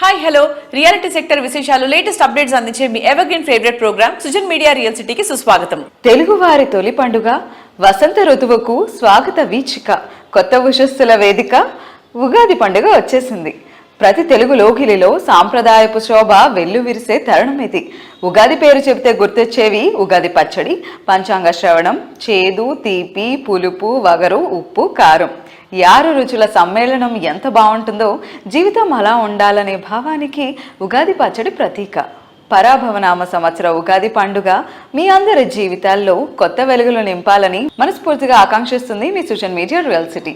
Hi hello reality sector విశేషాలు latest updates అందించే మీ evergreen favourite programme Sujan media real సిటీకి సుస్వాగతం. తెలుగు వారి తొలి పండుగ వసంత ఋతువుకు స్వాగత వీచిక కొత్త ఉషస్సుల వేదిక ఉగాది పండుగ వచ్చేసింది. ప్రతి తెలుగు లోకిలిలో సాంప్రదాయపు శోభ వెల్లువిరిసే తరుణం ఇది. ఉగాది పేరు చెబితే గుర్తొచ్చేవి ఉగాది పచ్చడి, పంచాంగ శ్రవణం, చేదు, తీపి, పులుపు, వగరు, ఉప్పు, కారం. 6 రుచుల సమ్మేళనం ఎంత బాగుంటుందో జీవితం అలా ఉండాలనే భావానికి ఉగాది పచ్చడి ప్రతీక. పరాభవనామ సంవత్సర ఉగాది పండుగ మీ అందరి జీవితాల్లో కొత్త వెలుగులు నింపాలని మనస్ఫూర్తిగా ఆకాంక్షిస్తుంది మీ సుజన్ మీడియా రియల్ సిటీ.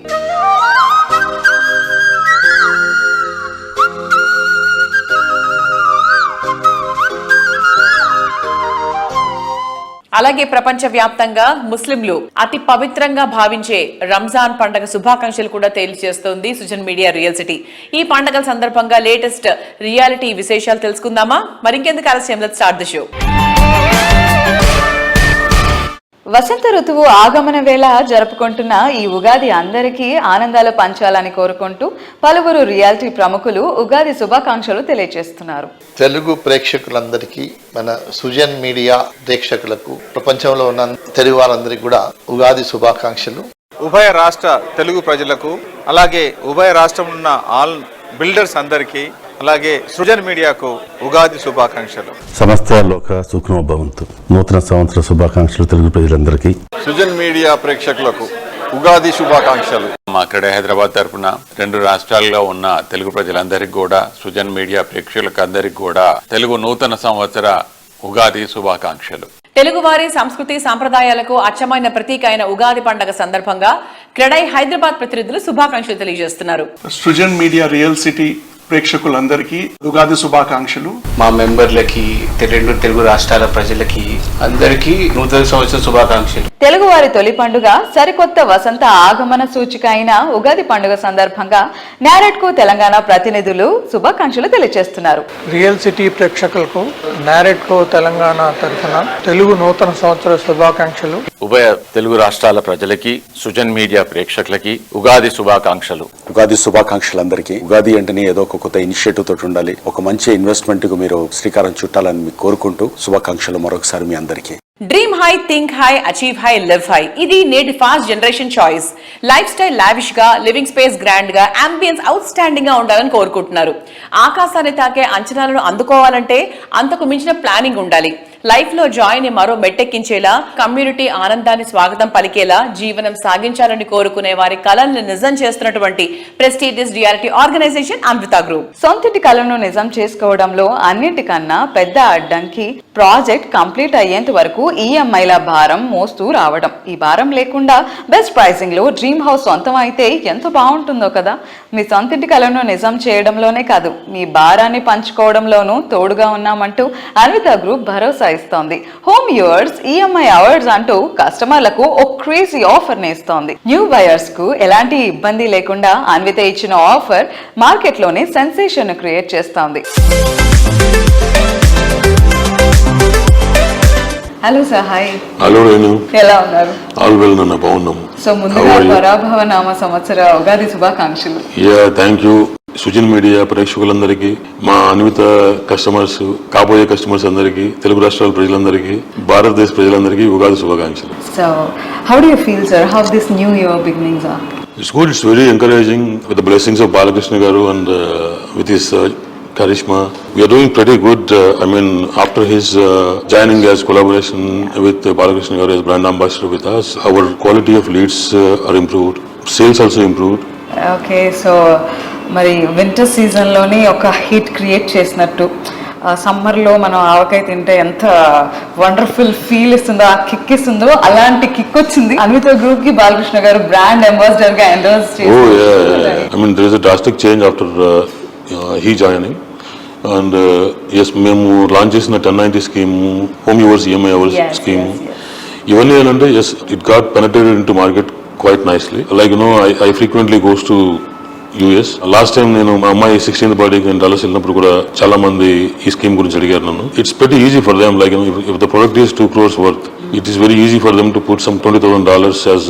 అలాగే ప్రపంచవ్యాప్తంగా ముస్లింలు అతి పవిత్రంగా భావించే రంజాన్ పండుగ శుభాకాంక్షలు కూడా తెలియజేస్తోంది సుజన్ మీడియా రియల్ సిటీ. ఈ పండుగల సందర్భంగా లేటెస్ట్ రియాలిటీ విశేషాలు తెలుసుకుందామా? మరింకెందుకు ఆలస్యం, లెట్స్ స్టార్ట్ ది షో. వసంత ఋతువు ఆగమన వేళ జరుపుకుంటున్న ఈ ఉగాది అందరికీ ఆనందాలు పంచాలని కోరుకుంటూ పలువురు రియాలిటీ ప్రముఖులు ఉగాది శుభాకాంక్షలు తెలియజేస్తున్నారు. తెలుగు ప్రేక్షకులందరికీ, మన సుజన్ మీడియా ప్రేక్షకులకు, ప్రపంచంలో ఉన్న తెలుగు వారందరికీ కూడా ఉగాది శుభాకాంక్షలు. ఉభయ రాష్ట్ర తెలుగు ప్రజలకు, అలాగే ఉభయ రాష్ట్రం ఉన్న ఆల్ బిల్డర్స్ అందరికీ, అలాగే సుజన్ మీడియాకు ఉగాది శుభాకాంక్షలు. సమస్త లోక సుఖనో భవంతు. నూతన సంవత్సర శుభాకాంక్షలు తెలుగు ప్రజలందరికీ, సుజన్ మీడియా ప్రేక్షకులకు ఉగాది శుభాకాంక్షలు. మా ఇక్కడ హైదరాబాద్ తరఫున 2 రాష్ట్రాల్లో ఉన్న తెలుగు ప్రజలందరికీ కూడా, సుజన్ మీడియా ప్రేక్షకులకు అందరికీ కూడా తెలుగు నూతన సంవత్సర ఉగాది శుభాకాంక్షలు. తెలుగువారి సంస్కృతి సంప్రదాయాలకు అచ్చమైన ప్రతీక అయిన ఉగాది పండుగ సందర్భంగా క్రెడై హైదరాబాద్ ప్రతినిధులు శుభాకాంక్షలు తెలియజేస్తున్నారు. సుజన్ మీడియా రియల్ సిటీ ప్రేక్షకులందరికీ ఉగాది శుభాకాంక్షలు. మా మెంబర్లకి, 2 తెలుగు రాష్ట్రాల ప్రజలకి అందరికీ నూతన సంవత్సర శుభాకాంక్షలు. తెలుగు వారి తొలి పండుగ సరికొత్త వసంత ఆగమన సూచిక అయిన ఉగాది పండుగ సందర్భంగా నారెడ్కో తెలంగాణ ప్రతినిధులు శుభాకాంక్షలు తెలియజేస్తున్నారు. రియల్ సిటీ ప్రేక్షకులకు నారెడ్కో తెలంగాణ తరఫున తెలుగు నూతన సంవత్సర శుభాకాంక్షలు. ఉభయ తెలుగు రాష్ట్రాల ప్రజలకి, సుజన్ మీడియా ప్రేక్షకులకి ఉగాది శుభాకాంక్షలు. ఉగాది శుభాకాంక్షలు అందరికీ. ఉగాది అంటేనే ఏదో ఒక కొత్త ఇనిషియేటివ్ తోటి ఉండాలి. ఒక మంచి ఇన్వెస్ట్మెంట్ కు మీరు శ్రీకారం చుట్టాలని మీకు కోరుకుంటూ శుభాకాంక్షలు మరొకసారి మీ అందరికీ. Dream high, think high, achieve high, live high. ఇది నేటి fast generation choice. Life style lavish గా, లివింగ్ స్పేస్ గ్రాండ్ గా, అంబియన్స్ అవుట్ స్టాండింగ్ గా ఉండాలని కోరుకుంటున్నారు. ఆకాశాన్ని తాకే అంచనాలను అందుకోవాలంటే అంతకు మించిన ప్లానింగ్ ఉండాలి. లైఫ్ లో జాయ్ ని మరో మెట్టెక్కించేలా, కమ్యూనిటీ ఆనందాన్ని స్వాగతం పలికేలా జీవనం సాగించాలని కోరుకునే వారి కళలను నిజం చేస్తున్నటువంటి ప్రెస్టీజియస్ రియాలిటీ ఆర్గనైజేషన్ అమృత గ్రూప్. సొంతింటి కళను నిజం చేసుకోవడంలో అన్నిటికన్నా పెద్ద అడ్డంకి ప్రాజెక్ట్ కంప్లీట్ అయ్యేంత వరకు ఈఎంఐల భారం మోస్తూ రావడం. ఈ భారం లేకుండా బెస్ట్ ప్రైసింగ్ లో డ్రీమ్ హౌస్ సొంతం అయితే ఎంత బాగుంటుందో కదా. మీ సొంతింటి కళను నిజం చేయడంలోనే కాదు, మీ భారాన్ని పంచుకోవడంలోనూ తోడుగా ఉన్నామంటూ అన్విత గ్రూప్ భరోసా ఇస్తోంది. హోమ్ యూవర్స్ ఈఎంఐ అవార్డ్స్ అంటూ కస్టమర్లకు ఓ క్రేజీ ఆఫర్ ని ఇస్తోంది. న్యూ బయర్స్ కు ఎలాంటి ఇబ్బంది లేకుండా అన్విత ఇచ్చిన ఆఫర్ మార్కెట్ లోనే సెన్సేషన్ క్రియేట్ చేస్తోంది. Hello sir, hi. Hello Renu, ఎలా ఉన్నారు? ఆల్ వెల్ నాన్న, బాగున్నాము. సో ముందుగా పరాభవ నామ సంవత్సర ఉగాది శుభాకాంక్షలు. Thank you. సుజన్ మీడియా ప్రేక్షకులందరికీ, మా అన్విత కస్టమర్స్, కాబోయే కస్టమర్స్ అందరికీ, తెలుగు రాష్ట్రాల ప్రజలందరికీ, భారతదేశ ప్రజలందరికీ ఉగాది శుభాకాంక్షలు. So how do you feel sir, how this new year beginnings are? It's good, it's very encouraging with the blessings of Balakrishna garu and with his charisma. We are doing pretty good. After his joining as collaboration with Balakrishna garu as brand ambassador with us, our quality of leads are improved. Sales also improved. Okay, so మరి winter సీజన్లోనే ఒక heat create చేసినట్టు సమ్మర్లో మనం ఆవకాయ తింటే ఎంత wonderful feel ఇస్తుందో, ఆ kick ఇస్తుందో, అలాంటి కిక్ వచ్చింది అన్విత గ్రూప్ కి బాలకృష్ణ గారు బ్రాండ్ అంబాసిడర్ గా ఎండోర్స్ చేశారు. There is a drastic change after he joining. And yes, మేము లాంచ్ చేసిన 1090 scheme, home yours EMI hours scheme, ఇవన్నీ ఏంటంటే yes, it got penetrated into market quite nicely. Like I frequently goes to US. Last time నేను మా అమ్మాయి 16th బర్త్డేకి నేను dollars వెళ్ళినప్పుడు కూడా చాలా మంది ఈ స్కీమ్ గురించి అడిగారు నన్ను. It's very easy for them. Like if the product is 2 crores worth, it is very easy for them to put some $20,000 as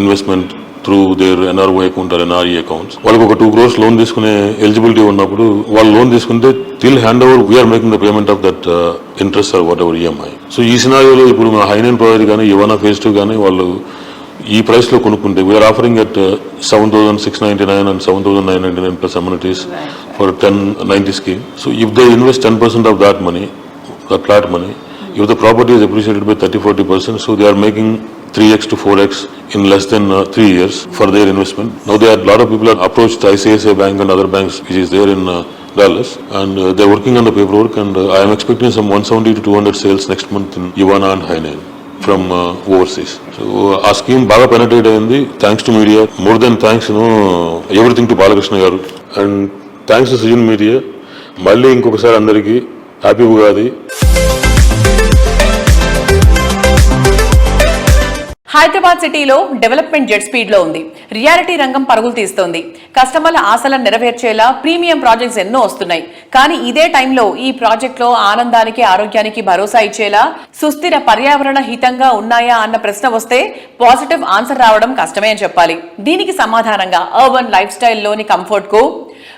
investment through their NRO account or NRE accounts. వాళ్ళకి ఒక 2 crores loan తీసుకునే eligibility ఉన్నప్పుడు వాళ్ళు loan తీసుకుంటే till hand over we are making the payment of that interest or whatever EMI. So ఈ సినారియోలో ఇప్పుడు మన హైనైన్ ప్రొవైడర్ కానీ యువనా ఫేజ్ 2 కానీ వాళ్ళు ఈ ప్రైస్ లో కొనుక్కుంటే we are offering at 7,699 and 7,999 plus amenities for 1090 scheme. So if they invest 10% of that money, that flat money, if the property is appreciated by 30-40%, so they are making 3x to 4x in less than 3 years for their investment. Now there are a lot of people have approached ICICI Bank and other banks which is there in Dallas, and they're working on the paperwork, and I am expecting some 170 to 200 sales next month in Ivana and Hainan from overseas. So our scheme baga penetrate ayindi thanks to media. More than thanks, everything to Balakrishna garu, and thanks to Sujan Media. Malli inkokasari andariki happy Ugadi. Hyderabad సిటీలో development jet speed లో ఉంది. Reality రంగం పరుగులు తీస్తోంది. కస్టమర్ల ఆశలను నెరవేర్చేలా premium projects ఎన్నో వస్తున్నాయి. కానీ ఇదే టైంలో ఈ ప్రాజెక్ట్ లో ఆనందానికి ఆరోగ్యానికి భరోసా ఇచ్చేలా సుస్థిర పర్యావరణ హితంగా ఉన్నాయా అన్న ప్రశ్న వస్తే పాజిటివ్ ఆన్సర్ రావడం కష్టమే అని చెప్పాలి. దీనికి సమాధానంగా అర్బన్ లైఫ్ స్టైల్ లోని కంఫర్ట్ కు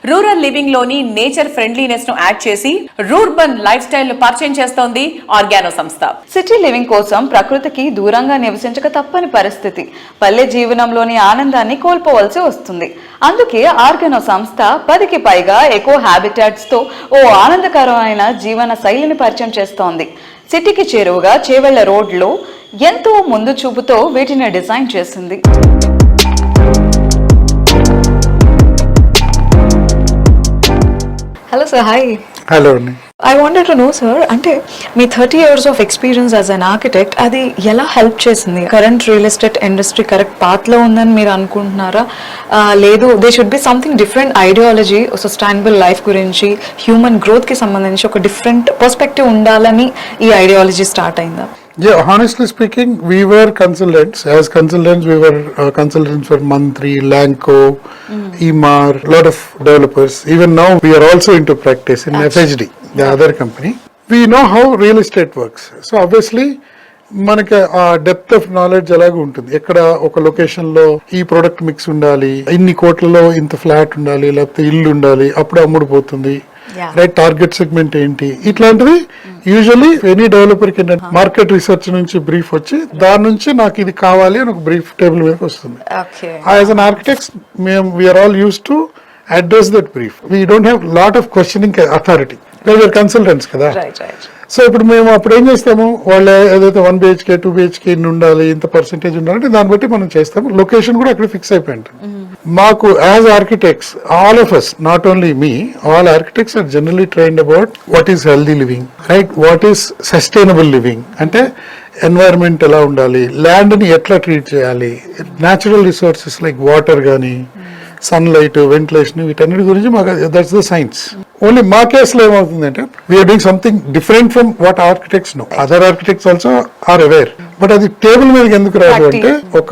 రూరల్ లివింగ్ లోని నేచర్ ఫ్రెండ్లీనెస్ ను యాడ్ చేసి రూర్బన్ లైఫ్ స్టైల్ ను పరిచయం చేస్తోంది ఆర్గానో సంస్థ. సిటీ లివింగ్ కోసం ప్రకృతికి దూరంగా నివసించక తప్పని పరిస్థితి. పల్లె జీవనంలోని ఆనందాన్ని కోల్పోవలసి వస్తుంది. అందుకే ఆర్గానో సంస్థ 10కి పైగా ఎకో హ్యాబిటాట్స్ తో ఓ ఆనందకరమైన జీవన శైలిని పరిచయం చేస్తోంది. సిటీకి చేరువగా చేవెళ్ల రోడ్లో ఎంతో ముందు చూపుతో వీటిని డిజైన్ చేసింది. Hello sir, hi. Hello. I wanted to know sir, అంటే మీ 30 years of experience as an architect అది ఎలా హెల్ప్ చేసింది? Current real estate industry correct path లో ఉందని మీరు అనుకుంటున్నారా, లేదు they should be something different ideology sustainable life గురించి హ్యూమన్ గ్రోత్ కి సంబంధించి ఒక డిఫరెంట్ పర్స్పెక్టివ్ ఉండాలని ఈ ఐడియాలజీ స్టార్ట్ అయిందా? Yeah, honestly speaking, we were consultants. As consultants, we were consultants for Mantri, Lanco, Emaar, lot of developers. Even now, we are also into practice in FHD, the other company. We know how real estate works. So obviously, మనకి ఆ depth of knowledge అలాగే ఉంటుంది. ఎక్కడ ఒక location లో ఈ product mix ఉండాలి, ఇన్ని కోట్లలో ఇంత ఫ్లాట్ ఉండాలి, లేకపోతే ఇల్లు ఉండాలి, అప్పుడు అమ్ముడుపోతుంది, రైట్ టార్గెట్ సెగ్మెంట్ ఏంటి, ఇట్లాంటివి యూజువల్లీ ఎనీ డెవలపర్ కి మార్కెట్ రీసెర్చ్ నుంచి బ్రీఫ్ వచ్చి దాని నుంచి నాకు ఇది కావాలి అని ఒక బ్రీఫ్ టేబుల్ మీద వస్తుంది. యాజ్ అన్ ఆర్కిటెక్ట్స్ మేము we are all use to address that brief. We don't have lot of questioning authority, we are consultants కదా. సో ఇప్పుడు మేము అప్పుడు ఏం చేస్తాము, వాళ్ళు ఏదైతే 1 BHK 2 BHK ఇన్ని ఉండాలి, ఇంత పర్సెంటేజ్ ఉండాలంటే దాన్ని బట్టి మనం చేస్తాము. లొకేషన్ కూడా అక్కడ ఫిక్స్ అయిపోయి ఉంటుంది. మాకు as architects, all of us, not only me, all architects are generally trained about what is healthy living, right, what is sustainable living, అంటే ఎన్వైరన్మెంట్ ఎలా ఉండాలి, ల్యాండ్ ని ఎట్లా ట్రీట్ చేయాలి, న్యాచురల్ రిసోర్సెస్ లైక్ వాటర్ కానీ సన్లైట్, వెంటిలేషన్, వీటన్నిటి గురించి మాకు దట్స్ ద సైన్స్. ఓన్లీ మా కేసులో ఏమవుతుందంటే we are doing something different from what architects know. Other architects also are aware. But అది టేబుల్ మీదకి ఎందుకు రాదు అంటే ఒక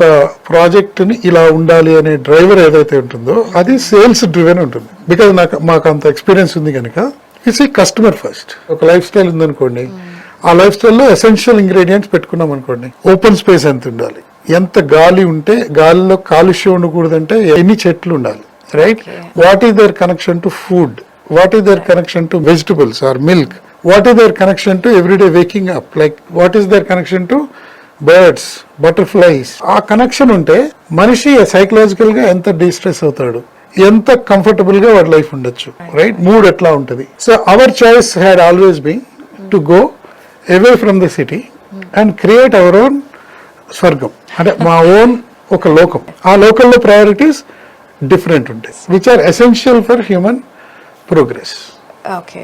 ప్రాజెక్ట్ ని ఇలా ఉండాలి అనే డ్రైవర్ ఏదైతే ఉంటుందో అది సేల్స్ డ్రివెన్ ఉంటుంది. బికాజ్ మాకు అంత ఎక్స్పీరియన్స్ ఉంది కనుక ఇట్స్ ఈ కస్టమర్ ఫస్ట్. ఒక లైఫ్ స్టైల్ ఉందనుకోండి, ఆ లైఫ్ స్టైల్లో ఎసెన్షియల్ ఇంగ్రీడియంట్స్ పెట్టుకున్నాం అనుకోండి, ఓపెన్ స్పేస్ ఎంత ఉండాలి, ఎంత గాలి ఉంటే, గాలిలో కాలుష్యం ఉండకూడదంటే ఎన్ని చెట్లు ఉండాలి, right, what is their connection to food, what is their connection to vegetables or milk, what is their connection to everyday waking up, like what is their connection to birds, butterflies. ఆ connection ఉంటే మనిషి psychological గా ఎంత distress అవుతాడు, ఎంత comfortable గా వాడి life ఉండొచ్చు, రైట్, మూడ్ ఎట్లా ఉంటది. So our choice had always been to go away from the city and create our own స్వర్గం, అంటే మా ఓన్ ఒక లోకం. ఆ లోకల్లో ప్రయారిటీస్ డిఫరెంట్ ఉంటాయి, which are essential for human progress. Okay.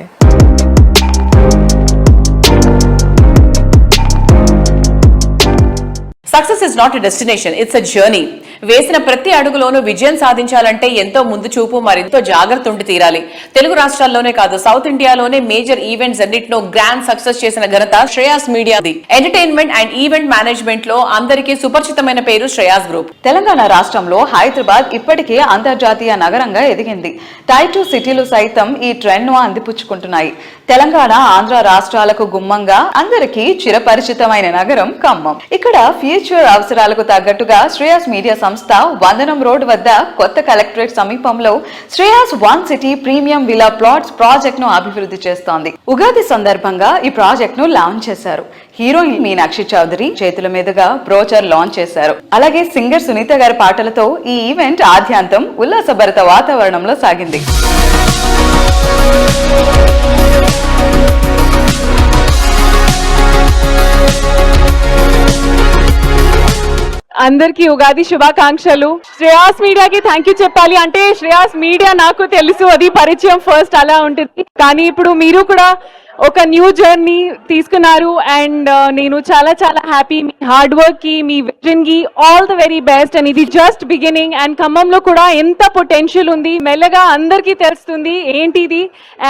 Success is not a destination, it's a journey. వేసిన ప్రతి అడుగులోనూ విజయం సాధించాలంటే ఎంతో ముందు చూపు, మరింతో జాగ్రత్త ఉండి తీరాలి. తెలుగు రాష్ట్రాల్లోనే కాదు, సౌత్ ఇండియాలోనే మేజర్ ఈవెంట్స్ అన్నిటిలో గ్రాండ్ సక్సెస్ చేసిన ఘనత శ్రేయాస్ మీడియాది. ఎంటర్టైన్మెంట్ అండ్ ఈవెంట్ మేనేజ్మెంట్ లో అందరికీ సుపరిచితమైన పేరు శ్రేయాస్ గ్రూప్. తెలంగాణ రాష్ట్రంలో హైదరాబాద్ ఇప్పటికే అంతర్జాతీయ నగరంగా ఎదిగింది. టైర్ 2 సిటీలు సైతం ఈ ట్రెండ్ ను అందిపుచ్చుకుంటున్నాయి. తెలంగాణ, ఆంధ్ర రాష్ట్రాలకు గుమ్మంగా అందరికీ చిరపరిచితమైన నగరం ఖమ్మం. ఇక్కడ ఫ్యూచర్ అవసరాలకు తగ్గట్టుగా శ్రేయాస్ మీడియా సంస్థ వందనం రోడ్ వద్ద కొత్త కలెక్టరేట్ సమీపంలో Shreyas one city premium villa plots project ను అభివృద్ధి చేస్తోంది. ఉగాది సందర్భంగా ఈ ప్రాజెక్ట్ ను లాంచ్ చేశారు. హీరోయిన్ మీనాక్షి చౌదరి చేతుల మీదుగా బ్రోచర్ లాంచ్ చేశారు. అలాగే సింగర్ సునీత గారి పాటలతో ఈ ఈవెంట్ ఆద్యాంతం ఉల్లాసభరిత వాతావరణంలో సాగింది. అందరికీ ఉగాది శుభాకాంక్షలు. శ్రేయాస్ మీడియాకి థ్యాంక్ యూ చెప్పాలి. అంటే శ్రేయాస్ మీడియా నాకు తెలుసు, అది పరిచయం ఫస్ట్ అలా ఉంటుంది, కానీ ఇప్పుడు మీరు కూడా ఒక న్యూ జర్నీ తీసుకున్నారు అండ్ నేను చాలా చాలా హ్యాపీ. మీ హార్డ్ వర్క్ కి, మీ విజన్ కి all the very best. And ఇది జస్ట్ బిగినింగ్. అండ్ ఖమ్మంలో కూడా ఎంత పొటెన్షియల్ ఉంది, మెల్లగా అందరికీ తెలుస్తుంది ఏంటిది.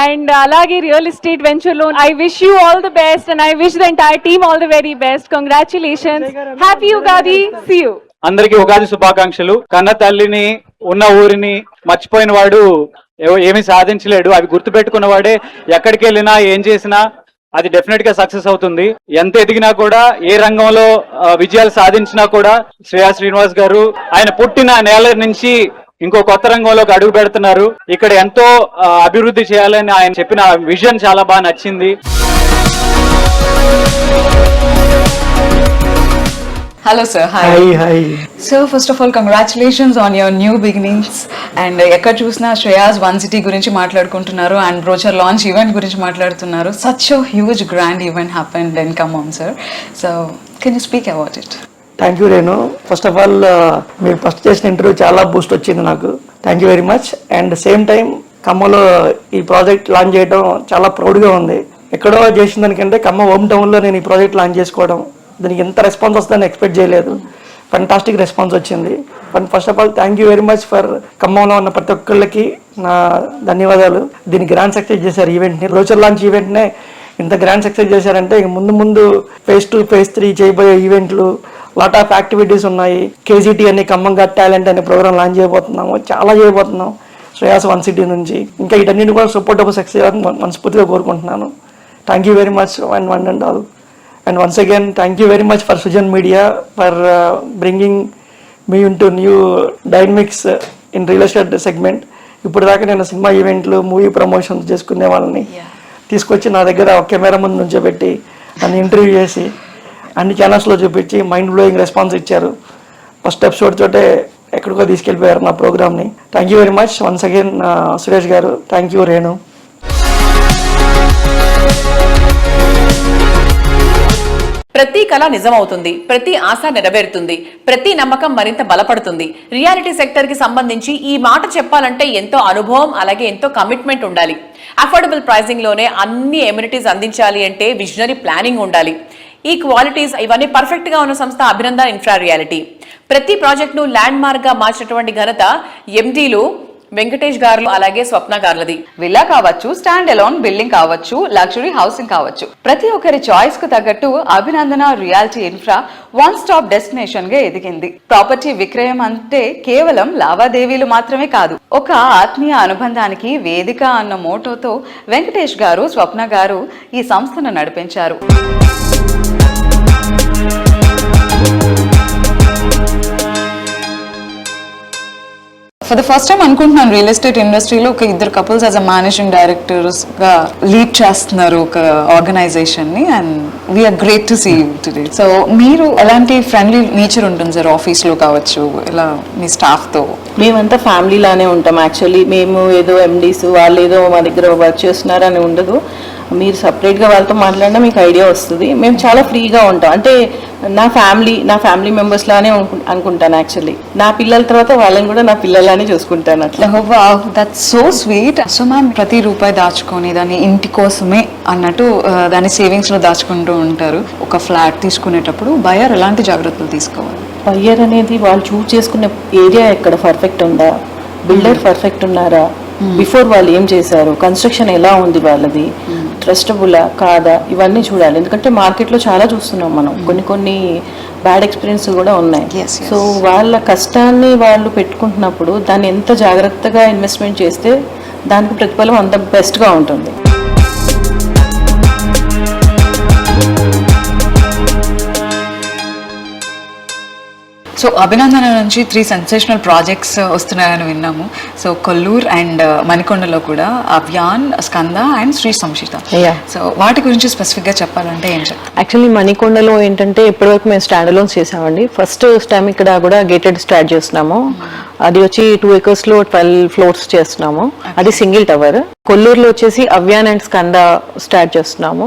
అండ్ అలాగే రియల్ ఎస్టేట్ వెంచర్ లో I wish you all the best and I wish the entire team all the very best. Congratulations, happy Ugadi, see you. అందరికీ ఉగాది శుభాకాంక్షలు. కన్న తల్లిని, ఉన్న ఊరిని మర్చిపోయిన వాడు ఏమీ సాధించలేడు. అవి గుర్తు పెట్టుకున్నవాడే ఎక్కడికి వెళ్ళినా ఏం చేసినా అది డెఫినెట్ గా సక్సెస్ అవుతుంది. ఎంత ఎదిగినా కూడా, ఏ రంగంలో విజయాలు సాధించినా కూడా శ్రేయా శ్రీనివాస్ గారు ఆయన పుట్టిన నేల నుంచి ఇంకో కొత్త రంగంలోకి అడుగు పెడుతున్నారు. ఇక్కడ ఎంతో అభివృద్ధి చేయాలని ఆయన చెప్పిన విజన్ చాలా బాగా నచ్చింది. Hello sir. Hi. Sir, first of all, congratulations on your new beginnings. And ఎక్కడ చూసినా శ్రేయాస్ వన్ సిటీ గురించి మాట్లాడుకుంటున్నారు అండ్ బ్రోచర్ లాంచ్ ఈవెంట్ గురించి మాట్లాడుతున్నారు. Such a huge grand event happened in Khammam, sir. So, can you speak about it? Thank you Renu. First of all మీరు first చేసిన interview చాలా Boost వచ్చింది నాకు. Thank you very much. And same time ఖమ్మంలో ఈ project launch చేయడం చాలా ప్రౌడ్గా ఉంది. ఎక్కడో చేసిన దానికంటే ఖమ్మం హోమ్ టౌన్లో నేను ఈ ప్రాజెక్ట్ లాంచ్ చేసుకోవడం, దీనికి ఎంత రెస్పాన్స్ వస్తుందని ఎక్స్పెక్ట్ చేయలేదు. ఫంటాస్టిక్ రెస్పాన్స్ వచ్చింది. First of all thank you very much for ఖమ్మంలో ఉన్న ప్రతి ఒక్కళ్ళకి నా ధన్యవాదాలు. దీన్ని గ్రాండ్ సక్సెస్ చేశారు ఈవెంట్ని. బ్రోచర్ లాంచ్ ఈవెంట్నే ఇంత గ్రాండ్ సక్సెస్ చేశారంటే ఇక ముందు ఫేజ్ 2, ఫేజ్ 3 చేయబోయే ఈవెంట్లు, లాట్ ఆఫ్ యాక్టివిటీస్ ఉన్నాయి. కేజీటీ అని ఖమ్మం గాట్ టాలెంట్ అనే ప్రోగ్రామ్ లాంచ్ చేయబోతున్నాము. చాలా చేయబోతున్నాం శ్రేయాస్ వన్ సిటీ నుంచి. ఇంకా వీటన్నిటిని కూడా సపోర్ట్ ఆఫ్ సక్సెస్ అవ్వాలని మనస్ఫూర్తిగా కోరుకుంటున్నాను. Thank you very much one and all. And once again, thank you very much for Sujan Media for bringing me into new dynamics in real estate segment. ఇప్పుడు దాకా నేను సినిమా ఈవెంట్లు, movie promotions చేసుకునే వాళ్ళని తీసుకొచ్చి నా దగ్గర ఒక కెమెరా ముందు నుంచోబెట్టి నన్ను ఇంటర్వ్యూ చేసి అన్ని ఛానల్స్లో చూపించి మైండ్ బ్లోయింగ్ రెస్పాన్స్ ఇచ్చారు. ఫస్ట్ ఎపిసోడ్ తోటే ఎక్కడికో తీసుకెళ్ళిపోయారు నా ప్రోగ్రామ్ని. Thank you very much once again Suresh garu. Thank you Renu. ప్రతి కళ నిజమవుతుంది, ప్రతి ఆశ నెరవేరుతుంది, ప్రతి నమ్మకం మరింత బలపడుతుంది. రియాలిటీ సెక్టర్ కి సంబంధించి ఈ మాట చెప్పాలంటే ఎంతో అనుభవం, అలాగే ఎంతో కమిట్మెంట్ ఉండాలి. అఫోర్డబుల్ ప్రైసింగ్ లోనే అన్ని ఎమ్యూనిటీస్ అందించాలి అంటే విజనరీ ప్లానింగ్ ఉండాలి. ఈ క్వాలిటీస్ ఇవన్నీ పర్ఫెక్ట్ గా ఉన్న సంస్థ అభినందన ఇన్ఫ్రా రియాలిటీ. ప్రతి ప్రాజెక్ట్ ను ల్యాండ్ మార్క్ గా మార్చినటువంటి ఘనత ఎండీలు వెంకటేష్ గారు అలాగే స్వప్న గారులది. విల్లా కావచ్చు, స్టాండ్ అలోన్ బిల్డింగ్ కావచ్చు, లగ్జరీ హౌసింగ్ కావచ్చు, ప్రతి ఒక్కరి చాయిస్ కు తగ్గట్టు అభినందన reality infra one stop destination గా ఎదిగింది. ప్రాపర్టీ విక్రయం అంటే కేవలం లావాదేవీలు మాత్రమే కాదు, ఒక ఆత్మీయ అనుబంధానికి వేదిక అన్న మోటోతో వెంకటేష్ గారు, స్వప్న గారు ఈ సంస్థను నడిపించారు. ఫర్ ద ఫస్ట్ టైం అనుకుంటున్నాను రియల్ ఎస్టేట్ ఇండస్ట్రీలో ఒక ఇద్దరు couples as a managing directors గా లీడ్ చేస్తున్నారు ఒక ఆర్గనైజేషన్ ని. And we are great to see today. So మీరు ఎలాంటి ఫ్రెండ్లీ నేచర్ ఉంటుంది సార్ ఆఫీస్ లో కావచ్చు, ఇలా మీ స్టాఫ్ తో? మేమంతా ఫ్యామిలీ లానే ఉంటాం యాక్చువల్లీ. మేము ఏదో ఎండీస్ వాళ్ళు ఏదో మా దగ్గర వర్క్ చేస్తున్నారని ఉండదు. మీరు సపరేట్గా వాళ్ళతో మాట్లాడినా మీకు ఐడియా వస్తుంది. మేము చాలా ఫ్రీగా ఉంటాం. అంటే నా ఫ్యామిలీ మెంబర్స్ లానే అనుకుంటాను యాక్చువల్లీ. నా పిల్లల తర్వాత వాళ్ళని కూడా నా పిల్లలానే చూసుకుంటాను అట్లా. That's so sweet. So ma'am ప్రతి రూపాయి దాచుకొని దాన్ని ఇంటి కోసమే అన్నట్టు దాన్ని సేవింగ్స్ లో దాచుకుంటూ ఉంటారు. ఒక ఫ్లాట్ తీసుకునేటప్పుడు బయర్ ఎలాంటి జాగ్రత్తలు తీసుకోవాలి? బయర్ అనేది వాళ్ళు చూస్ చేసుకునే ఏరియా ఎక్కడ పర్ఫెక్ట్ ఉందా, బిల్డర్ పర్ఫెక్ట్ ఉన్నారా, బిఫోర్ వాళ్ళు ఏం చేశారు, కన్స్ట్రక్షన్ ఎలా ఉంది వాళ్ళది, ట్రస్టబులా కాదా, ఇవన్నీ చూడాలి. ఎందుకంటే మార్కెట్లో చాలా చూస్తున్నాం మనం, కొన్ని బ్యాడ్ ఎక్స్పీరియన్స్ కూడా ఉన్నాయి. సో వాళ్ళ కష్టాన్ని వాళ్ళు పెట్టుకుంటున్నప్పుడు దాన్ని ఎంత జాగ్రత్తగా ఇన్వెస్ట్మెంట్ చేస్తే దానికి ప్రతిఫలం అంత బెస్ట్గా ఉంటుంది. సో అభినందన నుంచి 3 సెన్సేషనల్ ప్రాజెక్ట్స్ వస్తున్నాయని విన్నాము. సో కొల్లూరు అండ్ మణికొండలో కూడా అవ్యాన్, స్కంద అండ్ శ్రీ సంశిత. సో వాటి గురించి స్పెసిఫిక్గా చెప్పాలంటే ఏం చెప్తారు? యాక్చువల్లీ మణికొండలో ఏంటంటే ఇప్పటివరకు మేము స్టాండ్ అలోన్స్ చేసామండి. ఫస్ట్ టైం ఇక్కడ కూడా గేటెడ్ స్టార్ట్ చేస్తున్నాము. అది వచ్చి 2 acres లో 12 floors చేస్తున్నాము. అది సింగిల్ టవర్. కొల్లూరులో వచ్చేసి అవ్యాన్ అండ్ స్కంద స్టార్ట్ చేస్తున్నాము.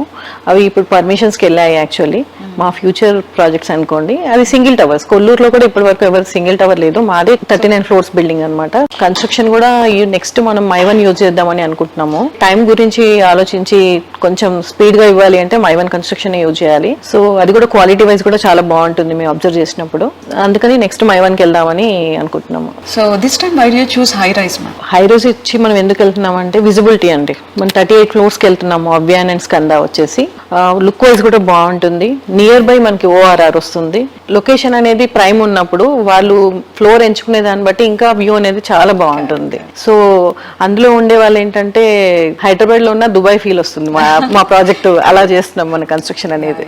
అవి ఇప్పుడు పర్మిషన్స్కి వెళ్ళాయి. యాక్చువల్లీ మా ఫ్యూచర్ ప్రాజెక్ట్స్ అనుకోండి. అది సింగిల్ టవర్స్. కొల్లూరులో కూడా ఇప్పటి వరకు ఎవరు సింగిల్ టవర్ లేదు. మాది 39 floors బిల్డింగ్ అనమాట. కన్స్ట్రక్షన్ కూడా నెక్స్ట్ మనం మైవన్ యూజ్ చేద్దామని అనుకుంటున్నాము. టైం గురించి ఆలోచించి కొంచెం స్పీడ్ గా ఇవ్వాలి అంటే మైవన్ కన్స్ట్రక్షన్ యూజ్ చేయాలి. సో అది కూడా క్వాలిటీ వైజ్ కూడా చాలా బాగుంటుంది మేము అబ్జర్వ్ చేసినప్పుడు. అందుకని నెక్స్ట్ మైవన్కి వెళ్దామని అనుకుంటున్నాము. So this time why do you choose high rise? High rise ఇచ్చి మనం ఎందుకు వెళ్తున్నాం అంటే విజిబిలిటీ అండి. మనం 38 floors వెళ్తున్నాము. అవ్యాన్ అండ్ స్కంద వచ్చేసి లుక్ వైజ్ కూడా బాగుంటుంది. నియర్ బై మనకి ORR వస్తుంది. లొకేషన్ అనేది ప్రైమ్ ఉన్నప్పుడు వాళ్ళు ఫ్లోర్ ఎంచుకునే దాన్ని బట్టి ఇంకా వ్యూ అనేది చాలా బాగుంటుంది. సో అందులో ఉండే వాళ్ళు ఏంటంటే హైదరాబాద్ లో ఉన్న దుబాయ్ ఫీల్ వస్తుంది. మా ప్రాజెక్ట్ అలా చేస్తున్నాం మన కన్స్ట్రక్షన్ అనేది.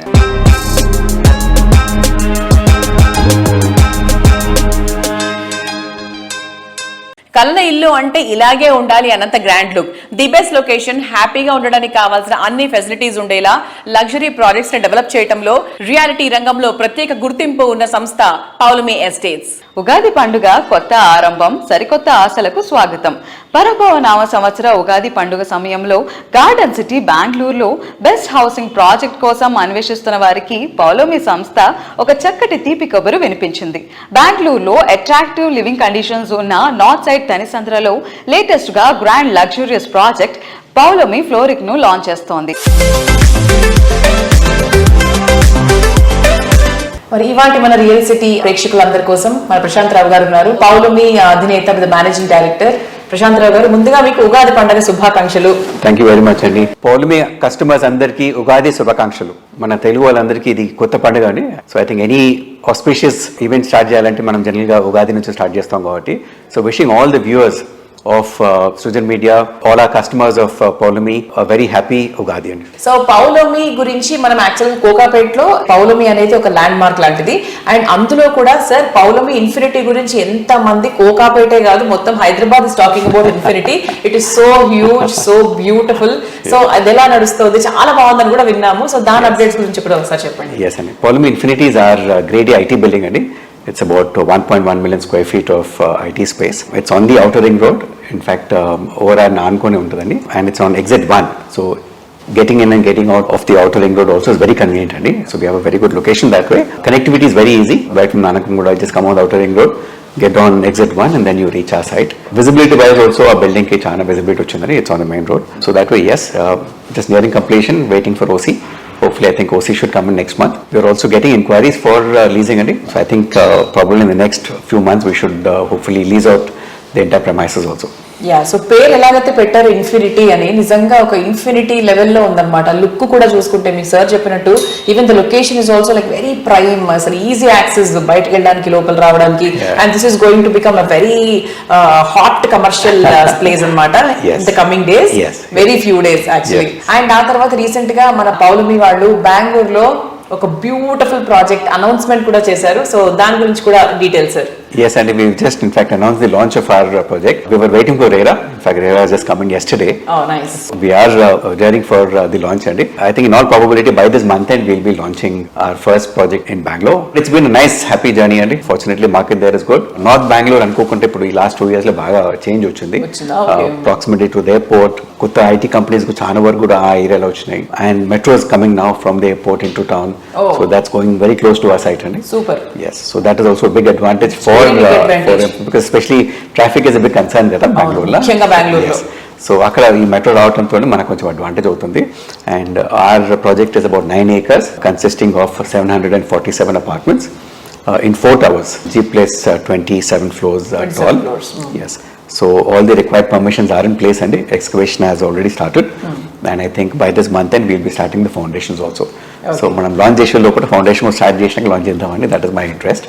కలన ఇల్లు అంటే ఇలాగే ఉండాలి అన్నంత grand look, the best location, హ్యాపీగా ఉండడానికి కావాల్సిన అన్ని ఫెసిలిటీస్ ఉండేలా లగ్జరీ ప్రాజెక్ట్స్ ని డెవలప్ చేయడంలో రియాలిటీ రంగంలో ప్రత్యేక గుర్తింపు ఉన్న సంస్థ పౌలమి ఎస్టేట్స్. ఉగాది పండుగ కొత్త ఆరంభం, సరికొత్త ఆశలకు స్వాగతం. పరభవ నామ సంవత్సర ఉగాది పండుగ సమయంలో గార్డెన్ సిటీ బెంగళూరులో బెస్ట్ హౌసింగ్ ప్రాజెక్ట్ కోసం అన్వేషిస్తున్న వారికి పౌలమి సంస్థ ఒక చక్కటి తీపి కబురు వినిపించింది. బెంగళూరులో అట్రాక్టివ్ లివింగ్ కండిషన్స్ ఉన్న నార్త్ సైడ్ తనిసంద్రలో లేటెస్ట్ గా grand luxurious project Paulomi fluoric ను లాంచ్ చేస్తోంది. మరి ఇవాటి మన రియల్ సిటీ ప్రేక్షకులందరి కోసం మన ప్రశాంత్ రావు గారు ఉన్నారు. పౌలమి అధినేత, మేనేజింగ్ డైరెక్టర్. ప్రశాంత్ రావు గారు, ముందుగా మీకు ఉగాది పండుగ శుభాకాంక్షలు. థ్యాంక్ యూ వెరీ మచ్ అండి. పౌలమి కస్టమర్స్ అందరికీ ఉగాది శుభాకాంక్షలు. మన తెలుగు వాళ్ళందరికీ ఇది కొత్త పండుగ అండి. So I think any auspicious event start చేయాలంటే మనం జనరల్గా ఉగాది నుంచి స్టార్ట్ చేస్తాం కాబట్టి. So wishing all the viewers of Sujan Media, all our customers of Pawlami, a very happy Ugadi. So Paulami గురించి మనం యాక్చువల్గా కోకాపేటలో పౌలమి అనేది ఒక ల్యాండ్ మార్క్ లాంటిది. అండ్ అందులో కూడా సార్ పౌలమి ఇన్ఫినిటీ గురించి ఎంత మంది, కోకాపేటే కాదు మొత్తం Hyderabad is talking about infinity. It is so huge, so beautiful. So అది ఎలా నడుస్తుంది, చాలా బాగుందని కూడా విన్నాము. సో దాని అప్డేట్స్ గురించి కూడా ఒకసారి చెప్పండి. Yes అండి, Pawlami Infinity is our grade A IT building అండి. It's about 1.1 million square feet of IT space. It's on the outer ring road. In fact, over and aankone untadandi, and it's on exit 1. So getting in and getting out of the outer ring road also is very convenient andi. So we have a very good location that way. Connectivity is very easy. Right from Nanakumgoda, just come on the outer ring road, get on exit 1 and then you reach our site. Visibility wise also our building ki chana visibility ochindani. It's on the main road. So that way, yes, just nearing completion, waiting for OC. Hopefully, I think OC should come in next month. We are also getting inquiries for leasing it. So I think probably in the next few months we should hopefully lease out the entire premises also. Yeah, so పేరు ఎలాగైతే పెట్టారు infinity అని, నిజంగా ఒక infinity లెవెల్లో ఉందన్నమాట. Look కూడా చూసుకుంటే మీకు సార్ చెప్పినట్టు even the location is also like very prime, అసలు ఈజీ యాక్సెస్ బయటకు వెళ్ళడానికి, లోపల రావడానికి. And this is going to become a very hot commercial place అనమాట in the coming days, very few days actually. And ఆ తర్వాత recent గా మన పౌలమి వాళ్ళు బెంగళూరులో ఒక బ్యూటిఫుల్ ప్రాజెక్ట్ అనౌన్స్మెంట్ కూడా చేశారు. సో దాని గురించి కూడా details sir. Yes, and we just in fact announced the launch of our project. We were waiting for RERA. In fact, RERA has just come in yesterday. Oh, nice. We are readying for the launch, and I think in all probability by this month end we'll be launching our first project in Bangalore. It's been a nice, happy journey, and fortunately market there is good. North Bangalore అనుకోకుంటే ఇప్పుడు ఈ last 2 years లో బాగా change వచ్చింది. Proximity to the airport, కొత్త IT companies కు చాలా వరకు కూడా ఆ ఏరియాలో వచ్చినాయి. And metro is coming now from the airport into town. So that's going very close to our site, and super. Yes, so that is also a big advantage for because especially traffic is a big concern కదా బెంగళూరులో. ముఖ్యంగా బెంగళూరులో. So అక్కడ ఈ metro రావడంతో మనకు కొంచెం advantage అవుతుంది. And our project is about 9 acres consisting of 747 apartments in 4 towers, G plus 27 floors tall. Yes, so all the required permissions are in place and excavation has already started. And I think by this month end we'll be starting the foundations also. So మనం launch చేసే లోపల foundation start చేసినాక launch చేద్దామండి. That is my interest.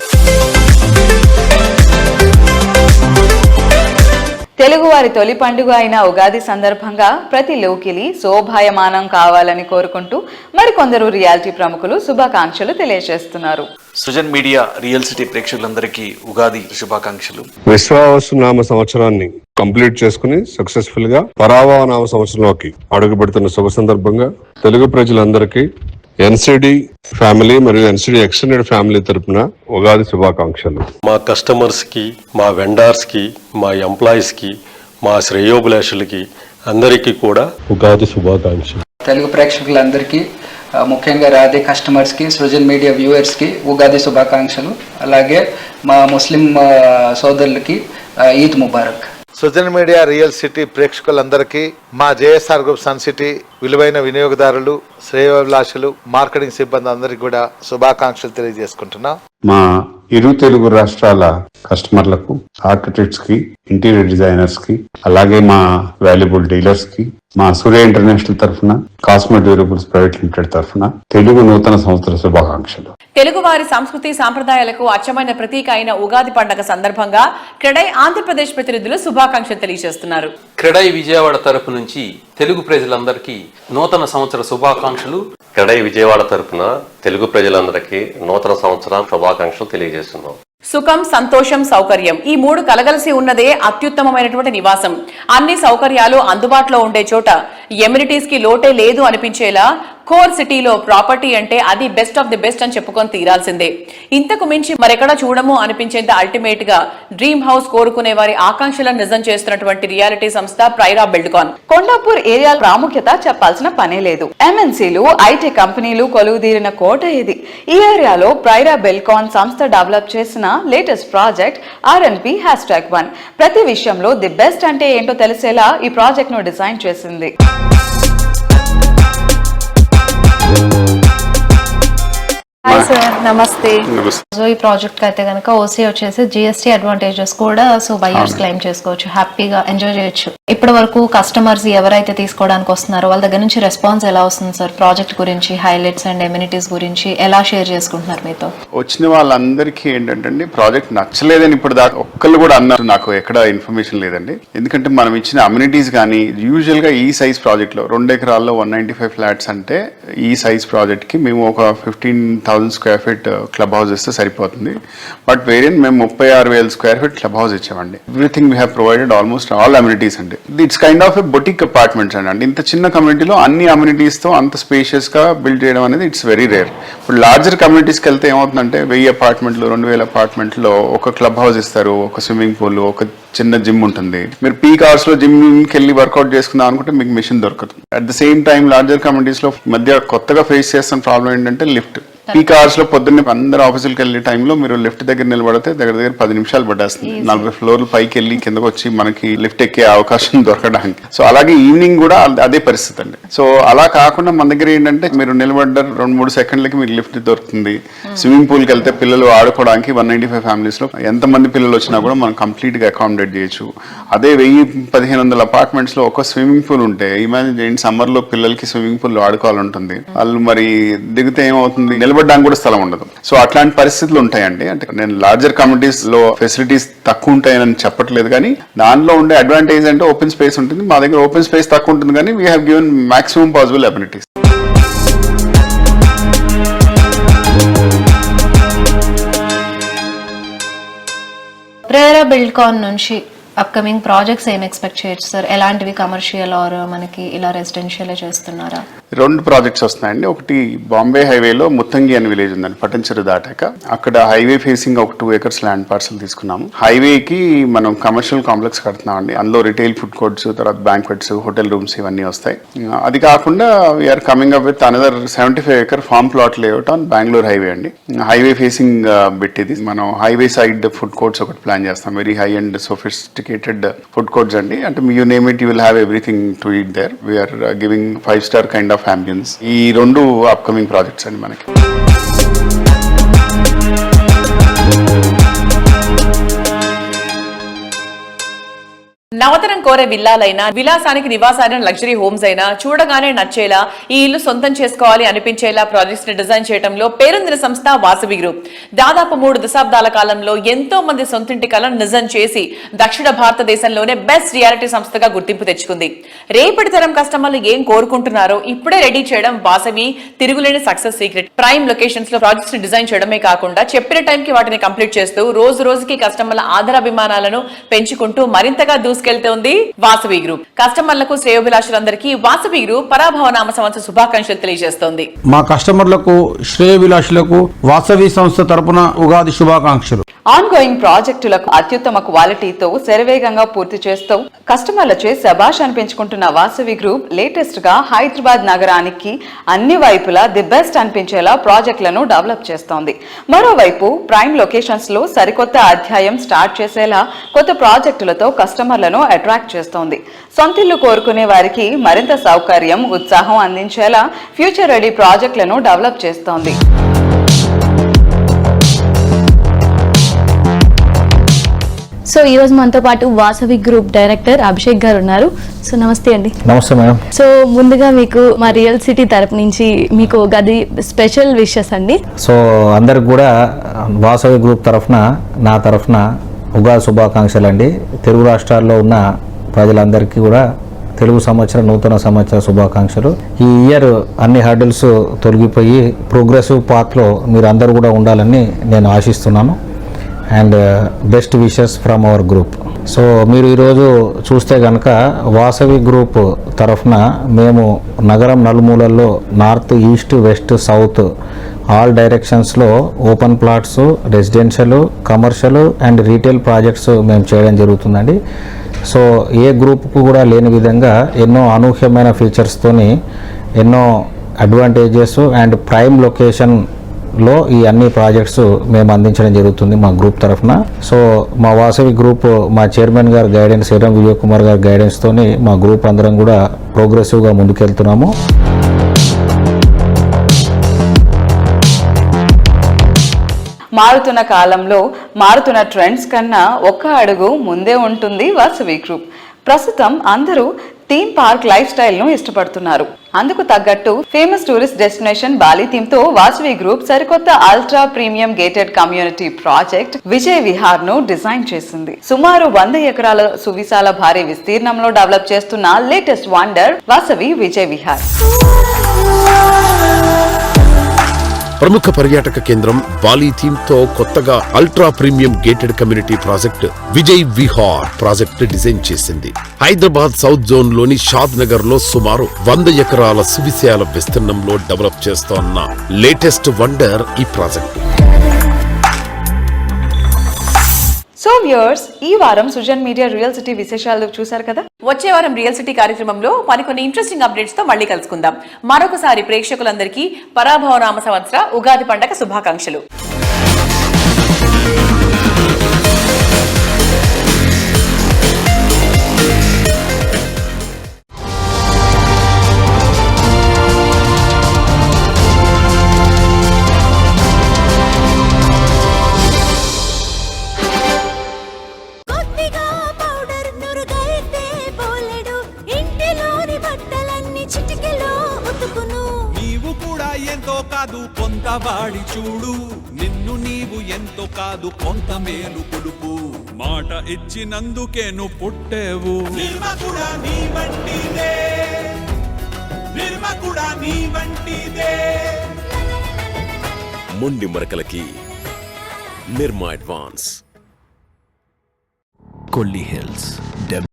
తెలుగువారి తొలి పండుగ అయిన ఉగాది సందర్భంగా ప్రతి లోకిలి శోభాయమానం కావాలని కోరుకుంటూ మరికొందరు రియాలిటీ ప్రముఖులు శుభాకాంక్షలు తెలియజేస్తున్నారు. సృజన్ మీడియా రియల్ సిటీ ప్రేక్షకులందరికీ ఉగాది శుభాకాంక్షలు. విశ్వావసునామ సంవత్సరాన్ని కంప్లీట్ చేసుకుని సక్సెస్ఫుల్ గా పరావనామ సంవత్సరంలోకి అడుగు పెడుతున్న శుభ సందర్భంగా తెలుగు ప్రజలందరికీ ఎన్సిడి ఫ్యామిలీ మరియు ఎన్సిడి ఎక్స్టెండెడ్ ఫ్యామిలీ తరపున ఉగాది శుభాకాంక్షలు. మా కస్టమర్స్ కి, మా వెండర్స్ కి, మా ఎంప్లాయీస్ కి, మా శ్రేయోభిలాషులకి అందరికీ కూడా ఉగాది శుభాకాంక్షలు. తెలుగు ప్రేక్షకులందరికీ ముఖ్యంగా రాధే కస్టమర్స్కి, సృజన్ మీడియా వ్యూవర్స్కి ఉగాది శుభాకాంక్షలు. అలాగే మా ముస్లిం సోదరులకి Eid Mubarak. Srujan media real city ప్రేక్షకులందరికీ, మా జేఎస్ఆర్ గ్రూప్ సన్ సిటీ విలువైన వినియోగదారులు, శ్రేయోభిలాషులు, మార్కెటింగ్ సిబ్బంది అందరికీ కూడా శుభాకాంక్షలు తెలియజేసుకుంటున్నాం. మా ఇరు తెలుగు రాష్ట్రాల కస్టమర్లకు, ఆర్కిటెక్ట్స్ కి, ఇంటీరియర్ డిజైనర్స్ కి, అలాగే మా వాల్యుబుల్ డీలర్స్ కి, మా సూర్య ఇంటర్నేషనల్ తరఫున, కాస్మో డ్యూరబుల్స్ ప్రైవేట్ లిమిటెడ్ తరఫున తెలుగు నూతన సంవత్సర శుభాకాంక్షలు. తెలుగువారి సంస్కృతి సాంప్రదాయాలకు అచ్చమైన ప్రతీక అయిన ఉగాది పండుగ సందర్భంగా క్రెడై ఆంధ్రప్రదేశ్ ప్రతినిధులు శుభాకాంక్షలు తెలియజేస్తున్నారు. క్రెడై విజయవాడ తరపు నుంచి తెలుగు ప్రజలందరికీ నూతన సంవత్సర శుభాకాంక్షలు. క్రెడై విజయవాడ తరపున తెలుగు ప్రజలందరికీ నూతన సంవత్సరం శుభాకాంక్షలు తెలియజేస్తున్నాం. సుఖం, సంతోషం, సౌకర్యం ఈ మూడు కలగలిసి ఉన్నదే అత్యుత్తమమైనటువంటి నివాసం. అన్ని సౌకర్యాలు అందుబాటులో ఉండే చోట ఎమ్యూనిటీస్ కి లోటే లేదు అనిపించేలా కోర్ సిటీలో ప్రాపర్టీ అంటే అది బెస్ట్ ఆఫ్ ది బెస్ట్ అని చెప్పుకొని తీరాల్సిందే. ఇంతకు మించి మరెక్కడా చూడము అనిపించేంత అల్టిమేట్ గా డ్రీమ్ హౌస్ కోరుకునే వారి ఆకాంక్షలను నిజం చేస్తున్నటువంటి రియాలిటీ సంస్థ ప్రైరా బిల్డ్కాన్. కొండాపూర్ ఏరియా ప్రాముఖ్యత చెప్పాల్సిన పనే లేదు. ఎంఎన్సీలు, ఐటీ కంపెనీలు కొలువుదీరిన కోట ఇది. ఈ ఏరియాలో ప్రైరా బిల్డ్కాన్ సంస్థ డెవలప్ చేసిన లేటెస్ట్ ప్రాజెక్ట్ RNP #1. ప్రతి విషయంలో ది బెస్ట్ అంటే ఏంటో తెలిసేలా ఈ ప్రాజెక్ట్ ను డిజైన్ చేసింది. హాయ్ సార్, నమస్తే. సో ఈ ప్రాజెక్ట్ కి అయితే కనుక ఓసీ వచ్చేసి GST అడ్వాంటేజెస్ కూడా సో బయర్స్ క్లెయిమ్ చేసుకోవచ్చు, హ్యాపీగా ఎంజాయ్ చేయొచ్చు. ఇప్పటి వరకు కస్టమర్స్ ఎవరైతే తీసుకోవడానికి వస్తున్నారో వాళ్ళ దగ్గర నుంచి రెస్పాన్స్ ఎలా వస్తుంది సార్? ప్రాజెక్ట్ గురించి, హైలైట్స్ అండ్ ఎమ్యూనిటీస్ గురించి ఎలా షేర్ చేసుకుంటున్నారు మీతో? వచ్చిన వాళ్ళందరికీ ఏంటంటే ప్రాజెక్ట్ నచ్చలేదని ఇప్పుడు దాకా ఒక్కళ్ళు కూడా అన్నారు. నాకు ఎక్కడ ఇన్ఫర్మేషన్ లేదండి. ఎందుకంటే మనం ఇచ్చిన అమ్యూనిటీస్ కానీ యూజువల్ గా ఈ సైజ్ ప్రాజెక్ట్ లో 2 ఎకరాల్లో 195 ఫ్లాట్స్ అంటే ఈ సైజ్ ప్రాజెక్ట్ కి మేము ఒక 15,000 స్క్వేర్ ఫీట్ క్లబ్ హౌస్ ఇస్తే సరిపోతుంది. బట్ వేరియన్ మేము 36,000 స్క్వేర్ ఫీట్ క్లబ్ హౌస్ ఇచ్చామండి. Everything we have provided almost all amenities అండి. It's kind of a boutique apartments అండి. ఇంత చిన్న కమ్యూనిటీలో అన్ని అమ్యూనిటీస్ తో అంత స్పేషియస్ గా బిల్డ్ చేయడం అనేది ఇట్స్ వెరీ రేర్. ఇప్పుడు లార్జర్ కమ్యూనిటీస్కి వెళ్తే ఏమవుతుందంటే 1000 అపార్ట్మెంట్లు, 2000 అపార్ట్మెంట్లో ఒక క్లబ్ హౌస్ ఇస్తారు, ఒక స్విమ్మింగ్ పూల్, ఒక చిన్న జిమ్ ఉంటుంది. మీరు పీక్ అవర్స్ లో జిమ్కి వెళ్ళి వర్కౌట్ చేసుకుందాం అనుకుంటే మీకు మిషన్ దొరకదు. At the same time larger communities లో మధ్య కొత్తగా ఫేస్ చేస్తున్న ప్రాబ్లం ఏంటంటే లిఫ్ట్. పీక్ అవర్స్ లో పొద్దున్నే అందరూ ఆఫీసులకు వెళ్ళే టైంలో మీరు లిఫ్ట్ దగ్గర నిలబడితే దగ్గర 10 నిమిషాలు పట్టేస్తుంది. 40 ఫ్లోర్లు పైకి వెళ్ళి కిందకు వచ్చి మనకి లిఫ్ట్ ఎక్కే అవకాశం దొరకడానికి. సో అలాగే ఈవినింగ్ కూడా అదే పరిస్థితి అండి. సో అలా కాకుండా మన దగ్గర ఏంటంటే మీరు నిలబడ్డారు 2-3 సెకండ్లకి మీకు లిఫ్ట్ దొరుకుతుంది. స్విమ్మింగ్ పూల్కి వెళ్తే పిల్లలు ఆడుకోవడానికి 195 ఫ్యామిలీస్ లో ఎంతమంది పిల్లలు వచ్చినా కూడా మనం కంప్లీట్ గా అకామిడేట్ చేయొచ్చు. అదే 1000-1500 అపార్ట్మెంట్స్ లో ఒక స్విమ్మింగ్ పూల్ ఉంటే ఇమాజిన్ చేయండి, సమ్మర్ లో పిల్లలకి స్విమ్మింగ్ పూల్ ఆడుకోవాలంటుంది. వాళ్ళు మరి దిగితే ఏమవుతుంది, నిలబడడానికి కూడా స్థలం ఉండదు. సో అట్లాంటి పరిస్థితులు ఉంటాయండి. అంటే నేను లార్జర్ కమ్యూనిటీస్ లో ఫెసిలిటీస్ తక్కువ ఉంటాయని చెప్పట్లేదు, కానీ దానిలో ఉండే అడ్వాంటేజ్ అంటే ఓపెన్ స్పేస్ ఉంటుంది. మా దగ్గర ఓపెన్ స్పేస్ తక్కువ ఉంటుంది, కానీ we have given maximum possible amenities. Praira Buildcon నుంచి అప్కమింగ్ ప్రాజెక్ట్స్ ఏం ఎక్స్పెక్ట్ చేయొచ్చు సార్? ఎలాంటివి, కమర్షియల్ ఆర్ మనకి ఇలా రెసిడెన్షియల్ చేస్తున్నారా? 2 ప్రాజెక్ట్స్ వస్తున్నాయండి. ఒకటి బాంబే హైవేలో ముత్తంగి అని విలేజ్ ఉందండి, పట్టంచెరు దాటాక. అక్కడ హైవే ఫేసింగ్ ఒక 2 acres ల్యాండ్ పార్సల్ తీసుకున్నాము. హైవేకి మనం కమర్షియల్ కాంప్లెక్స్ కడుతున్నామండి. అందులో రిటైల్ ఫుడ్ కోర్ట్స్, తర్వాత బ్యాంక్వెట్స్, హోటల్ రూమ్స్ ఇవన్నీ వస్తాయి. అది కాకుండా we're coming up with another 75 acre farm plot layout on Bengaluru highway అండి. హైవే ఫేసింగ్ బిట్ ఇది. మనం హైవే సైడ్ ఫుడ్ కోర్ట్స్ ఒకటి ప్లాన్ చేస్తాం. Very high and sophisticated food courts అండి. అంటే you name it, you will have everything to eat there. We're giving 5-star kind of ambience. ఈ 2 upcoming projects అండి మనకి. నవతరం కోరే విల్లాలైనా, విలాసానికి నివాసాలైన లగ్జరీ హోమ్స్ అయినా చూడగానే నచ్చేలా, ఈ ఇల్లు సొంతం చేసుకోవాలి అనిపించేలా ప్రాజెక్ట్స్ ని డిజైన్ చేయడంలో పేరొందిన సంస్థ వాసవి గ్రూప్. దాదాపు 3 దశాబ్దాల కాలంలో ఎంతో మంది సొంతింటి కలను నిజం చేసి దక్షిణ భారతదేశంలోనే బెస్ట్ రియాలిటీ సంస్థగా గుర్తింపు తెచ్చుకుంది. రేపటి తరం కస్టమర్లు ఏం కోరుకుంటున్నారో ఇప్పుడే రెడీ చేయడం వాసవి తిరుగులేని సక్సెస్ సీక్రెట్. ప్రైమ్ లొకేషన్స్ లో ప్రాజెక్ట్స్ ని డిజైన్ చేయడమే కాకుండా చెప్పిన టైం కి వాటిని కంప్లీట్ చేస్తూ రోజు రోజుకి కస్టమర్ల ఆదరాభిమానాలను పెంచుకుంటూ మరింతగా దూసుకెళ్తోంది వాసవి గ్రూప్. కస్టమర్లకు, శ్రేయోభిలాషులందరికీ వాసవి గ్రూప్ పరాభవ నామ సంవత్సర శుభాకాంక్షలు తెలియజేస్తోంది. మా కస్టమర్లకు, శ్రేయోభిలాషులకు వాసవి సంస్థ తరపున ఉగాది శుభాకాంక్షలు. ఆన్ గోయింగ్ ప్రాజెక్టులకు అత్యుత్తమ క్వాలిటీతో శరవేగంగా పూర్తి చేస్తూ కస్టమర్లచే శభాష్ అనిపించుకుంటున్న వాసవి గ్రూప్ లేటెస్ట్ గా హైదరాబాద్ నగరానికి అన్ని వైపులా ది బెస్ట్ అనిపించేలా ప్రాజెక్టులను డెవలప్ చేస్తోంది. మరోవైపు ప్రైమ్ లొకేషన్స్ లో సరికొత్త అధ్యాయం స్టార్ట్ చేసేలా కొత్త ప్రాజెక్టులతో కస్టమర్లను అట్రాక్ట్ చేస్తోంది. సొంతిల్లు కోరుకునే వారికి మరింత సౌకర్యం, ఉత్సాహం అందించేలా ఫ్యూచర్ రెడీ ప్రాజెక్టులను డెవలప్ చేస్తోంది. సో ఈ రోజు మనతో పాటు వాసవి గ్రూప్ డైరెక్టర్ అభిషేక్ గారు ఉన్నారు. సో నమస్తే అండి. నమస్తే మేడం. సో ముందుగా మీకు మా రియల్ సిటీ తరపు నుంచి మీకు గది స్పెషల్ విషెస్ అండి. సో అందరికి కూడా వాసవి గ్రూప్ తరఫున, నా తరఫున ఉగాది శుభాకాంక్షలు అండి. తెలుగు రాష్ట్రాల్లో ఉన్న ప్రజలందరికీ కూడా తెలుగు సంవత్సరం, నూతన సంవత్సర శుభాకాంక్షలు. ఈ ఇయర్ అన్ని హర్డిల్స్ తొలగిపోయి ప్రోగ్రెసివ్ పాత్లో మీరు అందరూ కూడా ఉండాలని నేను ఆశిస్తున్నాను. And best wishes from our group. So మీరు ఈరోజు చూస్తే కనుక వాసవి గ్రూప్ తరఫున మేము నగరం నలుమూలల్లో north, east, west, south all డైరెక్షన్స్లో open plots, residential, commercial and retail projects మేము చేయడం జరుగుతుందండి. సో ఏ గ్రూప్కు కూడా లేని విధంగా ఎన్నో అనూహ్యమైన ఫీచర్స్తోని, ఎన్నో అడ్వాంటేజెస్ అండ్ ప్రైమ్ లొకేషన్లో ఈ అన్ని ప్రాజెక్ట్స్ మేము అందించడం జరుగుతుంది మా గ్రూప్ తరఫున. సో మా వాసవి గ్రూప్, మా చైర్మన్ గారు గైడెన్స్, ఎర్రం విజయ్ కుమార్ గారి గైడెన్స్తోని మా గ్రూప్ అందరం కూడా ప్రోగ్రెసివ్గా ముందుకెళ్తున్నాము. మారుతున్న కాలంలో మారుతున్న ట్రెండ్స్ కన్నా ఒక్క అడుగు ముందే ఉంటుంది వాసవి గ్రూప్. ప్రస్తుతం అందరూ థీమ్ పార్క్ లైఫ్ స్టైల్ ను ఇష్టపడుతున్నారు. అందుకు తగ్గట్టు famous tourist destination Bali theme తో వాసవి గ్రూప్ సరికొత్త ultra premium gated community project Vijay Vihar ను డిజైన్ చేసింది. సుమారు 100 ఎకరాల సువిశాల భారీ విస్తీర్ణంలో డెవలప్ చేస్తున్న లేటెస్ట్ వండర్ వాసవి విజయ్ విహార్. ప్రముఖ పర్యాటక కేంద్రం బాలి థీమ్ తో కొత్తగా ultra premium gated community project Vijay Vihar project design చేసింది. హైదరాబాద్ సౌత్ జోన్ లోని షాద్ నగర్ లో సుమారు 100 ఎకరాల సువిశాల విస్తీర్ణంలో డెవలప్ చేస్తోన్న లేటెస్ట్ వండర్ ఈ ప్రాజెక్ట్. సో వ్యూయర్స్, ఈ వారం సుజన్ మీడియా రియల్ సిటీ విశేషాలు చూశారు కదా. వచ్చే వారం రియల్ సిటీ కార్యక్రమంలో మరికొన్ని ఇంట్రెస్టింగ్ అప్డేట్స్ తో మళ్ళీ కలుసుకుందాం. మరొకసారి ప్రేక్షకులందరికీ పరాభవ నామ సంవత్సర ఉగాది పండగ శుభాకాంక్షలు. వాడి చూడు, నిన్ను నీవు ఎంతో కాదు కొంత మేలు కొలుపు. మాట ఇచ్చినందుకేను పుట్టేవు. నిర్మ కూడా నీ వంటిదే. మొండి మరకలకి నిర్మా అడ్వాన్స్. కొల్లి హిల్స్.